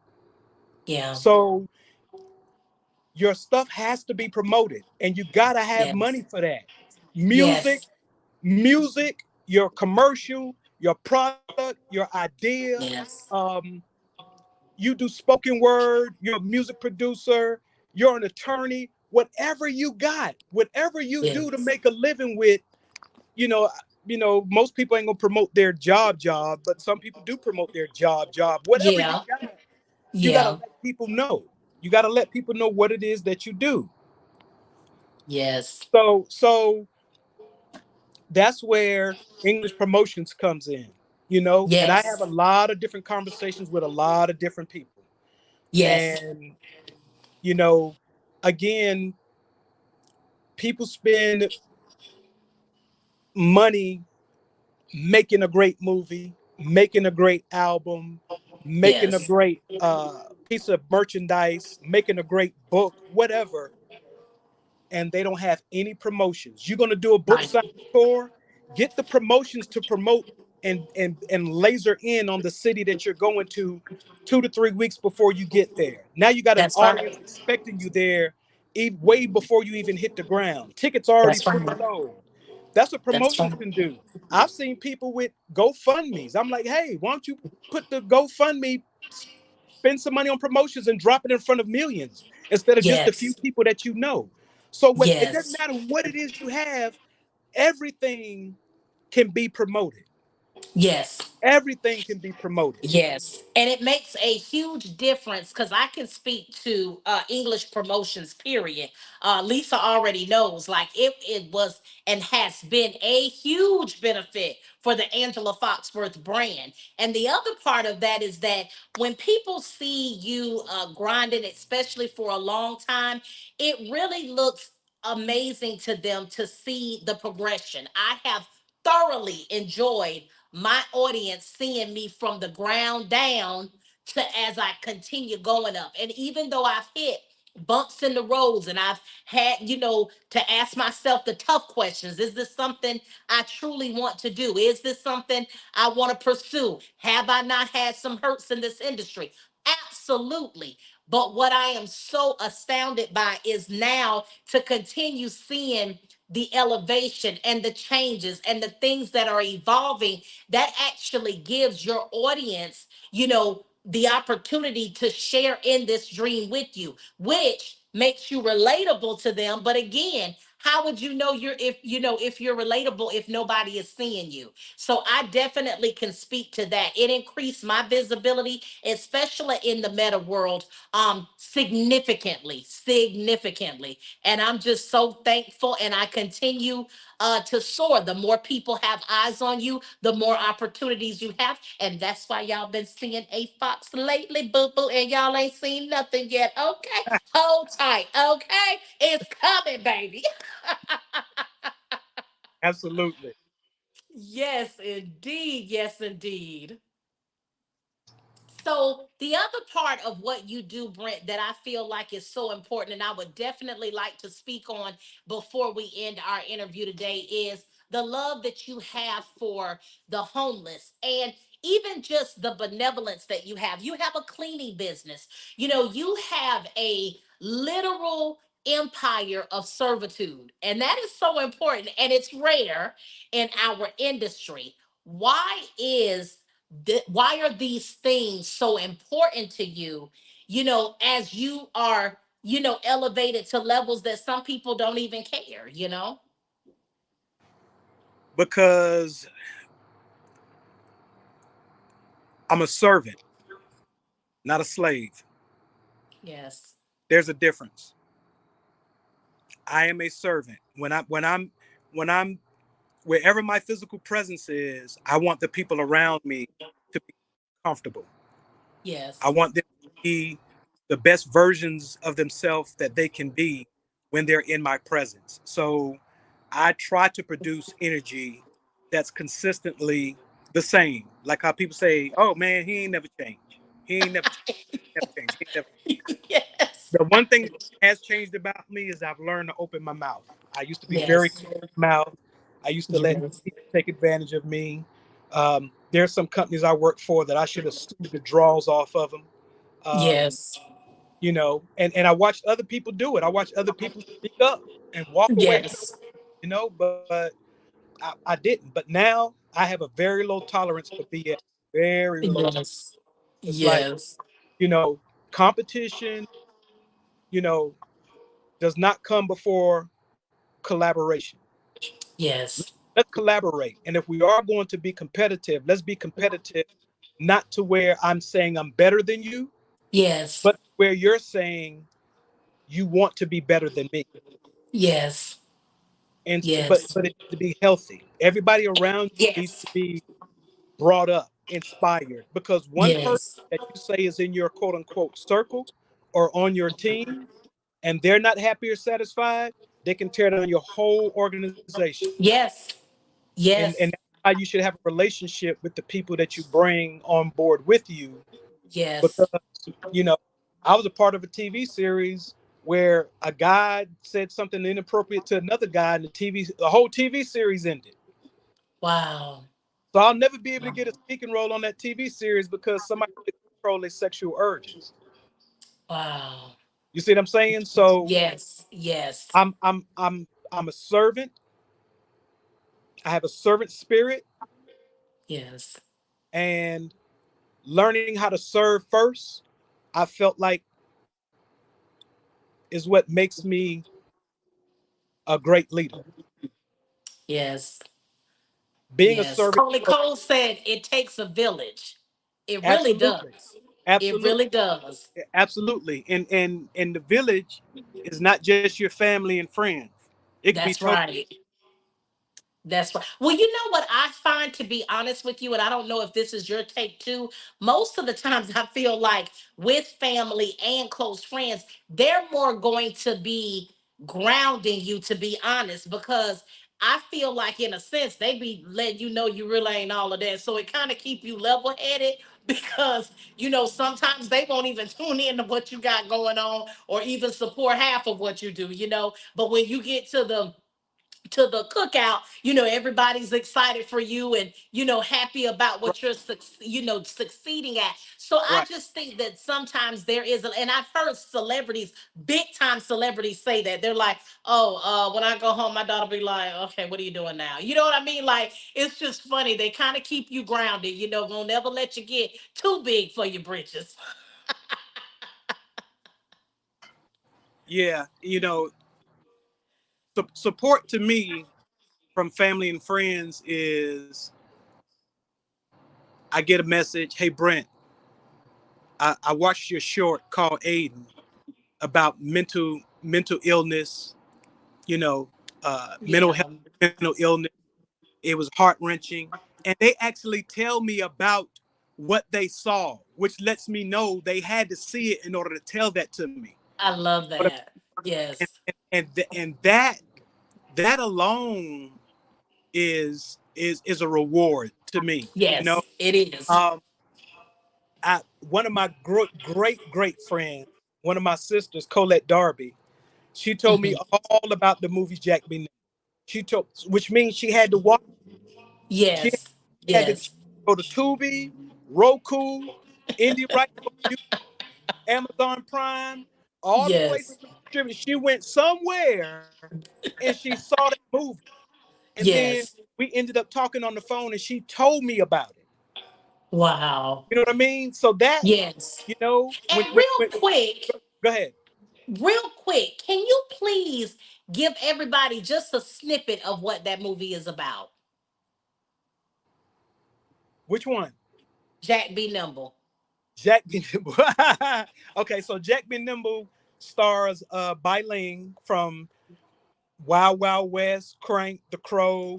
H: Yeah.
G: So your stuff has to be promoted, and you gotta have money
H: Yes.
G: for that. Music,
H: Yes.
G: music, your commercial, your product, your idea.
H: Yes.
G: Um, you do spoken word. You're a music producer. You're an attorney. Whatever you got, whatever you do to
H: Yes.
G: make a living with, you know, most people ain't gonna promote their job, but some people do promote their job. Whatever you
H: Yeah.
G: got, you gotta
H: Yeah.
G: let people know. You gotta let people know what it is that you do.
H: Yes.
G: So that's where English promotions comes in, and I have a
H: Yes.
G: lot of different conversations with a lot of different people.
H: Yes.
G: And, you know, again, people spend money making a great movie, making a great album, making a
H: Yes.
G: great piece of merchandise, making a great book, whatever, and they don't have any promotions. You're going to do a book
H: Right.
G: signing tour, get the promotions to promote and laser in on the city that you're going to 2 to 3 weeks before you get there. Now you got an
H: That's
G: audience
H: right.
G: expecting you there way before you even hit the ground. Tickets already
H: That's right.
G: pre-sold. That's what
H: That's
G: promotions
H: right.
G: can do. I've seen people with GoFundMe's. I'm like, hey, why don't you put the GoFundMe, spend some money on promotions and drop it in front of millions instead of just a few
H: Yes.
G: people that you know. So it doesn't
H: Yes.
G: matter what it is you have, everything can be promoted.
H: Yes.
G: Everything can be promoted.
H: Yes, and it makes a huge difference because I can speak to English promotions. Period. Lisa already knows, like it was and has been a huge benefit for the Angela Foxworth brand. And the other part of that is that when people see you grinding, especially for a long time, it really looks amazing to them to see the progression. I have thoroughly enjoyed my audience seeing me from the ground down to as I continue going up. And even though I've hit bumps in the roads and I've had, to ask myself the tough questions. Is this something I truly want to do? Is this something I want to pursue? Have I not had some hurts in this industry? Absolutely. But what I am so astounded by is now to continue seeing the elevation and the changes and the things that are evolving that actually gives your audience, the opportunity to share in this dream with you, which makes you relatable to them. But again, how would you know if you're relatable if nobody is seeing you? So I definitely can speak to that. It increased my visibility, especially in the meta world, significantly. And I'm just so thankful, and I continue to soar. The more people have eyes on you, the more opportunities you have. And that's why y'all been seeing a fox lately, boo boo, and y'all ain't seen nothing yet. Okay, hold tight. Okay, it's coming, baby.
G: Absolutely.
H: Yes, indeed. Yes, indeed. So the other part of what you do, Brent, that I feel like is so important, and I would definitely like to speak on before we end our interview today, is the love that you have for the homeless and even just the benevolence that you have. You have a cleaning business. You have a literal empire of servitude, and that is so important, and it's rare in our industry. Why are these things so important to you, as you are, elevated to levels that some people don't even care?
G: Because I'm a servant, not a slave.
H: Yes.
G: There's a difference. I am a servant. When I'm wherever my physical presence is, I want the people around me to be comfortable. I
H: Yes.
G: want them to be the best versions of themselves that they can be when they're in my presence. So I try to produce energy that's consistently the same. Like how people say, "Oh man, he ain't never changed. He ain't never changed. Never changed. He ain't never."
H: Yes.
G: The one thing that has changed about me is I've learned to open my mouth. I used to be very
H: Yes.
G: closed mouth. I used to let
H: Yes.
G: people take advantage of me. There's some companies I work for that I should have sued the draws off of them. Um,
H: Yes.
G: and I watched other people do it. I watched other people speak up and walk away from,
H: Yes.
G: but I didn't. But now I have a very low tolerance for BS. Very low.
H: Yes.
G: It's like,
H: Yes.
G: you know, competition, you know, does not come before collaboration.
H: Yes.
G: Let's collaborate. And if we are going to be competitive, let's be competitive not to where I'm saying I'm better than you,
H: Yes.
G: but where you're saying you want to be better than me.
H: Yes.
G: And
H: Yes.
G: but it needs to be healthy. Everybody around you needs
H: Yes.
G: to be brought up, inspired, because one person
H: Yes.
G: that you say is in your quote unquote circle or on your team and they're not happy or satisfied, they can tear down your whole organization.
H: Yes.
G: And
H: Yes.
G: that's how you should have a relationship with the people that you bring on board with you.
H: Yes.
G: Because, you know, I was a part of a TV series where a guy said something inappropriate to another guy, and the whole TV series ended.
H: Wow.
G: So I'll never be able to get a speaking role on that TV series because somebody could control their sexual urges.
H: Wow.
G: You see what I'm saying? So
H: Yes. Yes.
G: I'm a servant. I have a servant spirit,
H: Yes.
G: and learning how to serve first, I felt like is what makes me a great leader.
H: Yes.
G: Being a
H: Yes.
G: servant
H: Coley
G: first,
H: Cole said it takes a village. It really
G: absolutely,
H: does. It
G: absolutely,
H: really does.
G: absolutely. And the village is not just your family and friends. It could be
H: That's
G: total.
H: right. That's right. Well, you know what I find, to be honest with you, and I don't know if this is your take too. Most of the times, I feel like with family and close friends, they're more going to be grounding you, to be honest, because I feel like, in a sense, they be letting you know you really ain't all of that. So it kind of keep you level headed because, sometimes they won't even tune in to what you got going on or even support half of what you do. But when you get to the cookout, everybody's excited for you and, happy about
G: Right,
H: what you're, succeeding at. So I
G: right.
H: just think that sometimes there is, and I've heard celebrities, big time celebrities say that. They're like, oh, when I go home, my daughter be like, okay, what are you doing now? You know what I mean? Like, it's just funny. They kind of keep you grounded, won't never let you get too big for your britches.
G: Yeah, support to me from family and friends is I get a message, hey Brent, I watched your short called Aiden about mental illness, you know, mental health,
H: Yeah,
G: mental illness. It was heart wrenching, and they actually tell me about what they saw, which lets me know they had to see it in order to tell that to me.
H: I love
G: But
H: that.
G: and
H: Yes.
G: and that alone is a reward to me.
H: Yes, it is.
G: Um, one of my great friends, one of my sisters, Colette Darby, she told me
H: Mhm.
G: all about the movie Jack B. She told, which means she had to watch. She
H: Yes.
G: had to
H: Yes.
G: go to Tubi, Roku, Indie Right, Amazon Prime, all the places
H: Yes.
G: to distribute. She went somewhere and she saw that movie, and then
H: Yes.
G: we ended up talking on the phone, and she told me about it.
H: Wow.
G: You know what I mean? So that,
H: Yes.
G: when,
H: And real quick,
G: go ahead.
H: can you please give everybody just a snippet of what that movie is about?
G: Which one?
H: Jack B. Nimble.
G: Jack B. Nimble. Okay, so Jack B. Nimble stars Bailing from Wild Wild West, Crank, The Crow,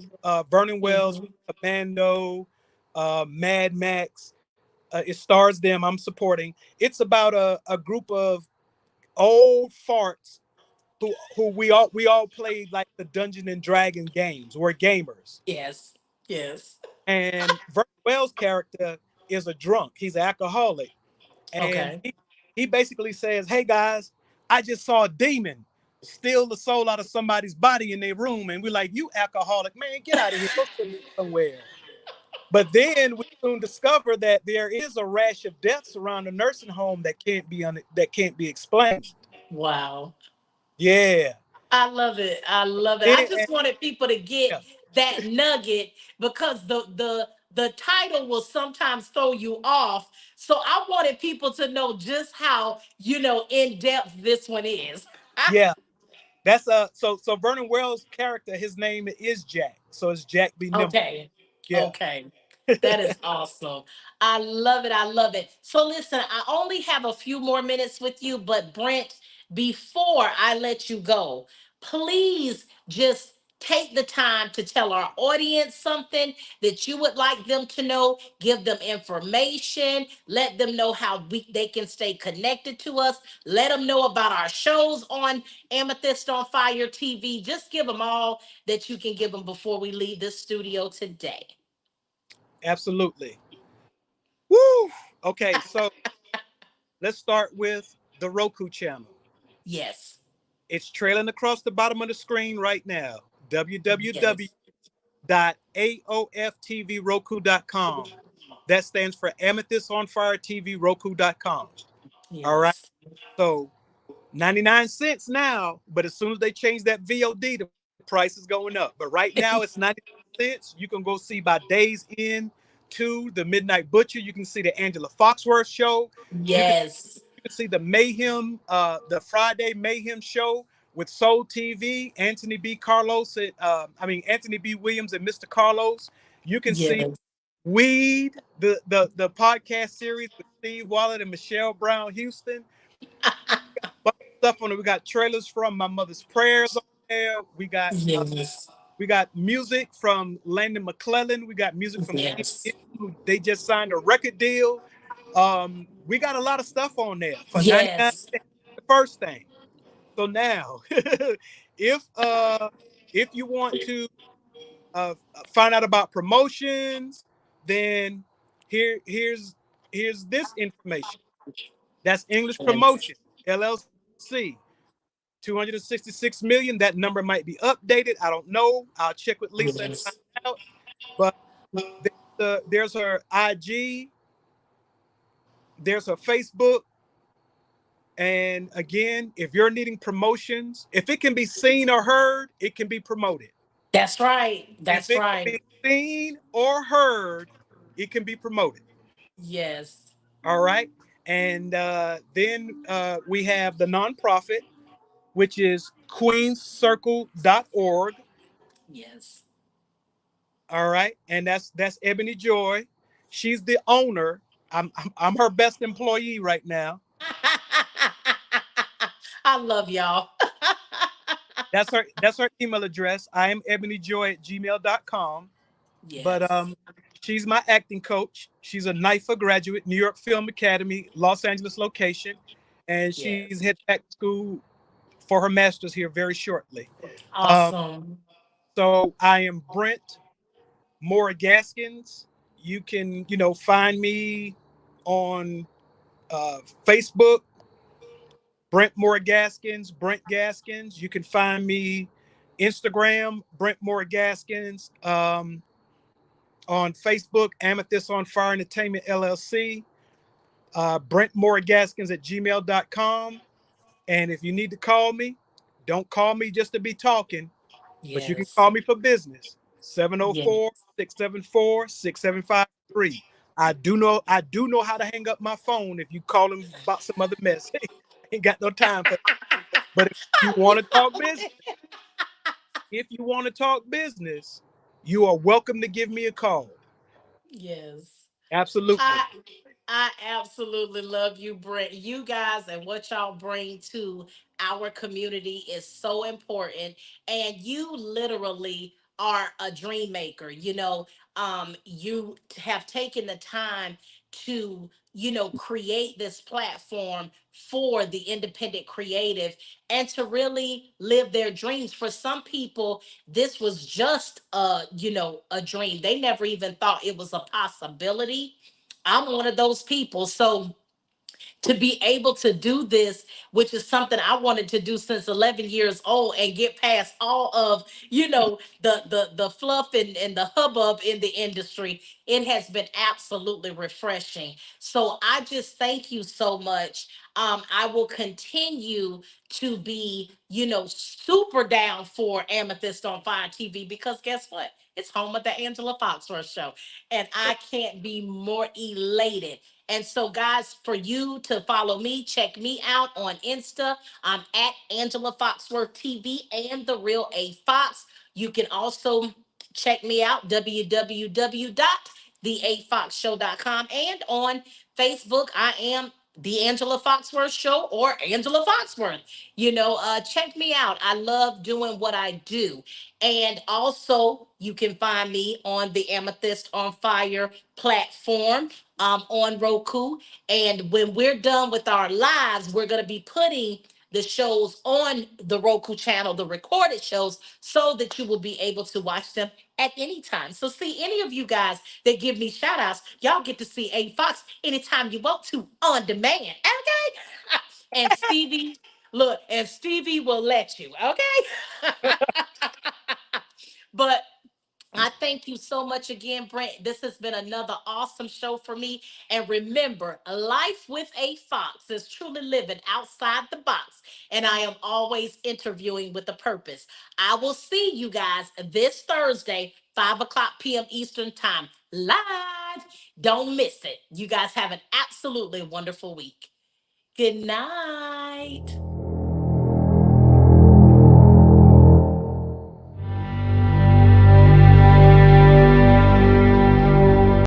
G: Vernon Wells,
H: Mhm.
G: Commando, Mad Max. It stars them. I'm supporting. It's about a group of old farts who we all played like the Dungeon and Dragon games. We're gamers.
H: Yes. Yes.
G: And Vernon Wells' character is a drunk. He's an alcoholic. And
H: Okay.
G: he basically says, hey guys, I just saw a demon steal the soul out of somebody's body in their room. And we're like, you alcoholic, man, get out of here. Go sit somewhere. But then we soon discover that there is a rash of deaths around the nursing home that can't be explained.
H: Wow.
G: Yeah.
H: I love it. I love it. I
G: Then,
H: just wanted people to get
G: yeah.
H: that nugget because the title will sometimes throw you off. So I wanted people to know just how, in depth this one is.
G: Yeah. That's so Vernon Wells' character, his name is Jack. So it's Jack Be Nimble.
H: Okay.
G: Yeah.
H: Okay. That is awesome. I love it. I love it. So listen, I only have a few more minutes with you, but Brent, before I let you go, please just take the time to tell our audience something that you would like them to know. Give them information. Let them know how they can stay connected to us. Let them know about our shows on Amethyst on Fire TV. Just give them all that you can give them before we leave this studio today.
G: Absolutely. Woo! Okay, so let's start with the Roku channel.
H: Yes.
G: It's trailing across the bottom of the screen right now.
H: Yes.
G: www.aoftvroku.com. That stands for Amethyst on Fire TV Roku.com. All right.
H: Yes.
G: So 99 cents now, but as soon as they change that VOD, the price is going up. But right now it's 99 cents. You can go see by Days In to the Midnight Butcher. You can see the Angela Foxworth show. You can
H: Yes.
G: you can see the Mayhem, the Friday Mayhem show with Soul TV, Anthony B. Carlos, and Anthony B. Williams and Mr. Carlos. You can see
H: Yes.
G: Weed, the podcast series with Steve Wallet and Michelle Brown Houston. Bunch of stuff on it. We got trailers from My Mother's Prayers on there.
H: Yes.
G: We got music from Landon McClellan. We got music from King
H: Yes.
G: Gizzard, who they just signed a record deal. We got a lot of stuff on there for 99
H: Yes.
G: cents. The first thing. So now, if you want to find out about promotions, then here's this information. That's English
H: Yes.
G: Promotion LLC. 266 million. That number might be updated. I don't know. I'll check with Lisa and find
H: Yes.
G: out. But there's her IG, there's her Facebook. And again, if you're needing promotions, if it can be seen or heard, it can be promoted.
H: That's right.
G: If
H: That's
G: it can
H: right.
G: be seen or heard, it can be promoted.
H: Yes.
G: All right. And then we have the nonprofit, which is queenscircle.org.
H: Yes.
G: All right. And that's Ebony Joy. She's the owner. I'm her best employee right now.
H: I love y'all.
G: That's her email address. I am ebonyjoy@gmail.com. But
H: Yes.
G: she's my acting coach. She's a NYFA graduate, New York Film Academy, Los Angeles location, and she's
H: Yes.
G: heading back to school for her master's here very shortly. Um,
H: Awesome.
G: so I am Brent Mora Gaskins. You can, find me on Facebook, Brent Mora Gaskins, Brent Gaskins. You can find me Instagram, Brent Mora Gaskins. On Facebook, Amethyst on Fire Entertainment LLC, Brent Mora Gaskins at gmail.com. And if you need to call me, don't call me just to be talking, but you can
H: Yes.
G: call me for business.
H: Yes.
G: 704-674-6753. I do know how to hang up my phone if you calling about some other mess. Ain't got no time for that. But if you want to talk business, if you want to talk business, you are welcome to give me a call.
H: Yes.
G: Absolutely.
H: I I absolutely love you, Brent. You guys and what y'all bring to our community is so important. And you literally are a dream maker. You have taken the time to, create this platform for the independent creative and to really live their dreams. For some people, this was just a dream. They never even thought it was a possibility. I'm one of those people. So to be able to do this, which is something I wanted to do since 11 years old, and get past all of, the fluff and the hubbub in the industry. It has been absolutely refreshing. So I just thank you so much. I will continue to be, super down for Amethyst on Fire TV, because guess what? It's home of the Angela Foxworth Show. And I can't be more elated. And so, guys, for you to follow me, check me out on Insta. I'm at Angela Foxworth TV and The Real A Fox. You can also check me out, www.theafoxshow.com. And on Facebook, I am The Angela Foxworth Show or Angela Foxworth. Check me out. I love doing what I do. And also, you can find me on the Amethyst on Fire platform, on Roku. And when we're done with our lives, we're going to be putting the shows on the Roku channel, the recorded shows, so that you will be able to watch them at any time. So, see, any of you guys that give me shout outs, y'all get to see A Fox anytime you want to on demand. Okay. And Stevie, look, and Stevie will let you. Okay. But I thank you so much again, Brent. This has been another awesome show for me. And remember, life with a fox is truly living outside the box. And I am always interviewing with a purpose. I will see you guys this Thursday, 5 o'clock p.m. Eastern Time, live. Don't miss it. You guys have an absolutely wonderful week. Good night.